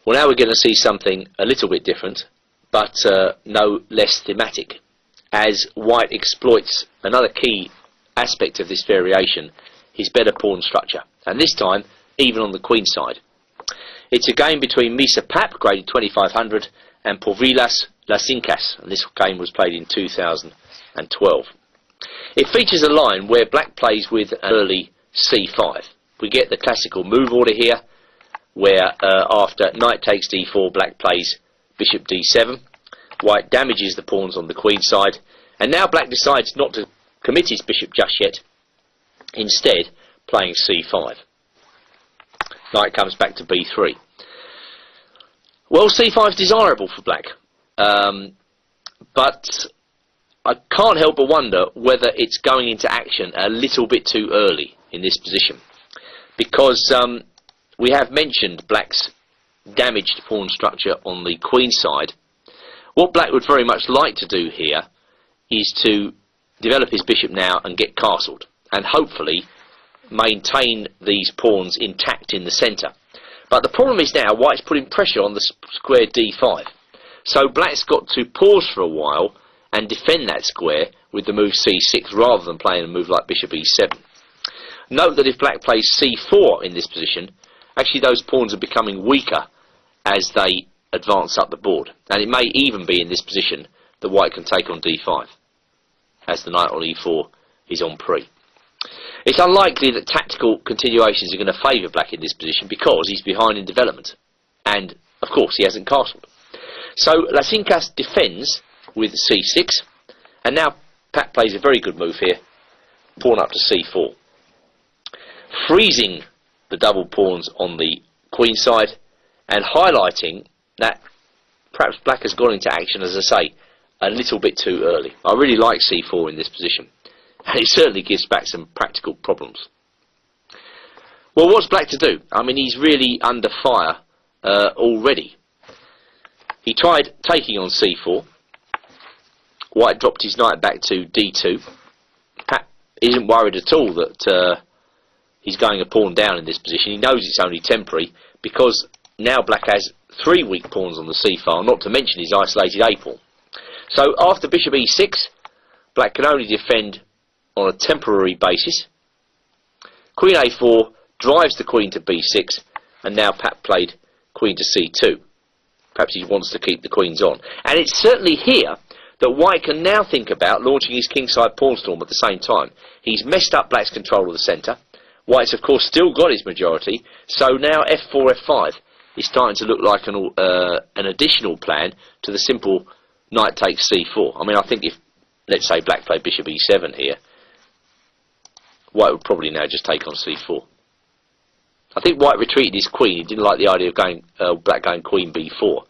Well, now we're going to see something a little bit different, but no less thematic, as white exploits another key aspect of this variation, his better pawn structure, and this time even on the queen side. It's a game between Misa Pap, graded 2500, and Porvilas Lasincas, and this game was played in 2012. It features a line where black plays with an early c5. We get the classical move order here, where after knight takes d4, black plays bishop d7. White damages the pawns on the queen side, and now black decides not to commit his bishop just yet, instead playing c5. Knight comes back to b3. Well, c5 is desirable for black, but I can't help but wonder whether it's going into action a little bit too early in this position, because we have mentioned black's damaged pawn structure on the queen side. What black would very much like to do here is to develop his bishop now and get castled, and hopefully maintain these pawns intact in the centre. But the problem is now white's putting pressure on the square d5, so black's got to pause for a while and defend that square with the move c6 rather than playing a move like bishop e7. Note that if black plays c4 in this position, actually those pawns are becoming weaker as they advance up the board, and it may even be in this position that white can take on d5 as the knight on e4 is on pre. It's unlikely that tactical continuations are going to favour black in this position because he's behind in development, and of course he hasn't castled. So Lasincas defends with c6, and now Pap plays a very good move here, pawn up to c4, freezing the double pawns on the queen side and highlighting that perhaps black has gone into action, as I say, a little bit too early. I really like c4 in this position, and it certainly gives back some practical problems. Well, what's black to do? I mean, he's really under fire already. He tried taking on c4. White dropped his knight back to d2. Pap isn't worried at all that he's going a pawn down in this position. He knows it's only temporary, because now black has 3 weak pawns on the c-file, not to mention his isolated a pawn. So after bishop e6, black can only defend on a temporary basis. Queen a4 drives the queen to b6, and now Pap played queen to c2. Perhaps he wants to keep the queens on. And it's certainly here that white can now think about launching his kingside pawn storm at the same time. He's messed up black's control of the centre. White's of course still got his majority, so now f4, f5 is starting to look like an additional plan to the simple knight takes c4. I mean, I think if, let's say, black played bishop e7 here, white would probably now just take on c4. I think white retreated his queen. He didn't like the idea of going black going queen b4.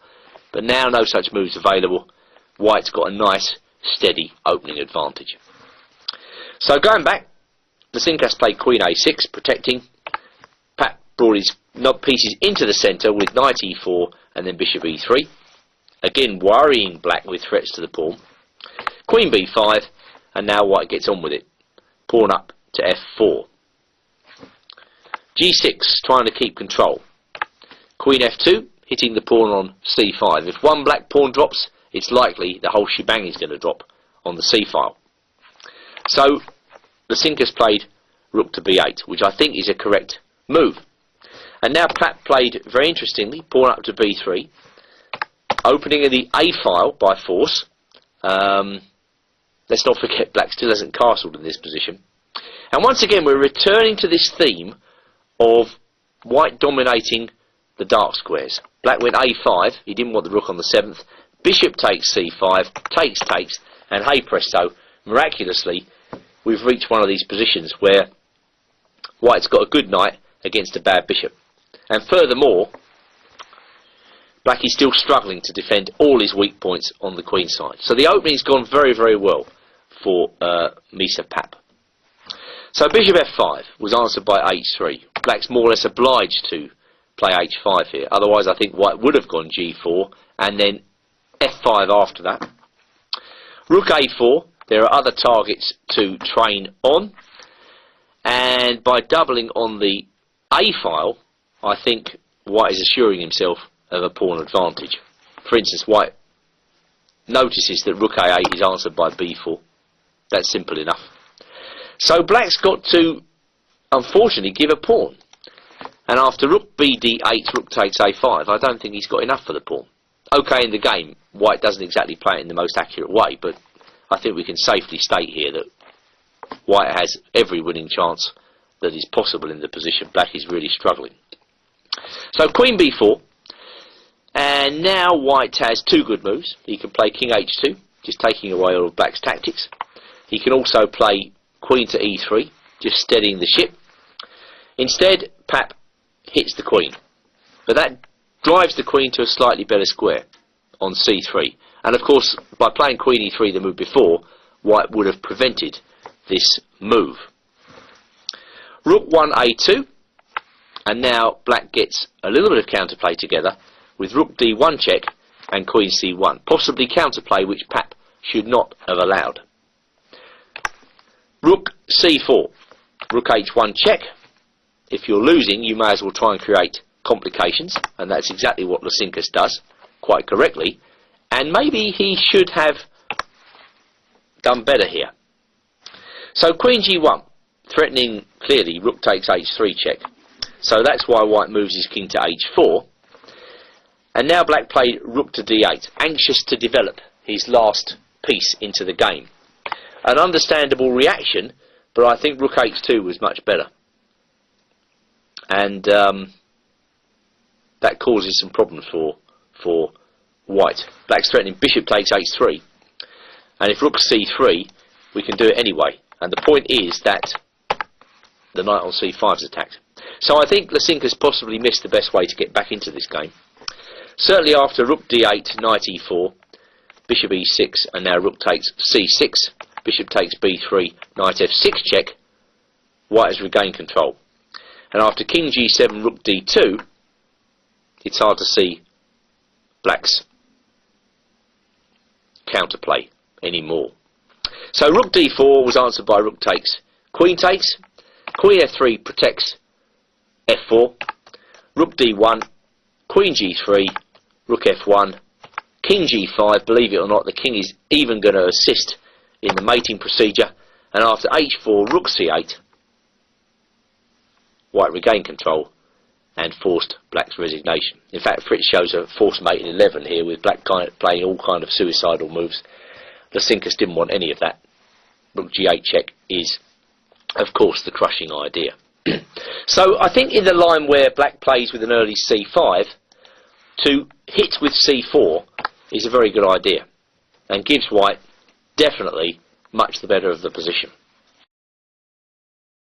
But now no such moves available. White's got a nice, steady opening advantage. So going back, Lasincas played queen a6, protecting. Pap brought his pieces into the centre with knight e4 and then bishop e3. Again worrying black with threats to the pawn. Queen b5, and now white gets on with it. Pawn up to f4. g6, trying to keep control. Queen f2, hitting the pawn on c5. If one black pawn drops, it's likely the whole shebang is going to drop on the c-file. So Lasincas played rook to b8, which I think is a correct move. And now Pap played, very interestingly, pawn up to b3, opening in the a-file by force. Let's not forget black still hasn't castled in this position. And once again we're returning to this theme of white dominating the dark squares. Black went a5, he didn't want the rook on the 7th. Bishop takes c5, takes, and hey presto, miraculously we've reached one of these positions where white's got a good knight against a bad bishop. And furthermore, black is still struggling to defend all his weak points on the queen side. So the opening's gone very, very well for Misa Pap. So bishop f5 was answered by h3. Black's more or less obliged to play h5 here. Otherwise I think white would have gone g4 and then f5 after that. Rook a4, there are other targets to train on, and by doubling on the a file I think white is assuring himself of a pawn advantage. For instance, white notices that rook a8 is answered by b4. That's simple enough. So black's got to, unfortunately, give a pawn. And after rook bd8, rook takes a5, I don't think he's got enough for the pawn. Okay, in the game, white doesn't exactly play it in the most accurate way, but I think we can safely state here that white has every winning chance that is possible in the position. Black is really struggling. So queen b4, and now white has two good moves. He can play king h2, just taking away all of black's tactics. He can also play queen to e3, just steadying the ship. Instead, Pap hits the queen, but that drives the queen to a slightly better square on c3. And of course, by playing queen e3 the move before, white would have prevented this move. Rook 1 a2, and now black gets a little bit of counterplay together with rook d1 check and queen c1, possibly counterplay which Pap should not have allowed. Rook c4, rook h1 check. If you're losing, you may as well try and create complications, and that's exactly what Lysincus does, quite correctly, and maybe he should have done better here. So queen g1, threatening clearly rook takes h3 check, so that's why white moves his king to h4, and now black played rook to d8, anxious to develop his last piece into the game. An understandable reaction, but I think rook h2 was much better. And that causes some problems for white. Black's threatening bishop takes h3, and if rook c3, we can do it anyway. And the point is that the knight on c5 is attacked. So I think Lysincus possibly missed the best way to get back into this game. Certainly after rook d8, knight e4, bishop e6, and now rook takes c6, bishop takes b3, knight f6 check, white has regained control. And after king g7, rook d2, it's hard to see black's counterplay anymore. So rook d4 was answered by rook takes, queen takes, queen f3 protects f4, rook d1, queen g3, rook f1, king g5. Believe it or not, the king is even going to assist in the mating procedure, and after h4, rook c8, white regained control and forced black's resignation. In fact, Fritz shows a forced mate in 11 here, with black playing all kind of suicidal moves. Lysincus didn't want any of that. Rook g8 check is, of course, the crushing idea. So I think in the line where black plays with an early c5, to hit with c4 is a very good idea, and gives white definitely much the better of the position.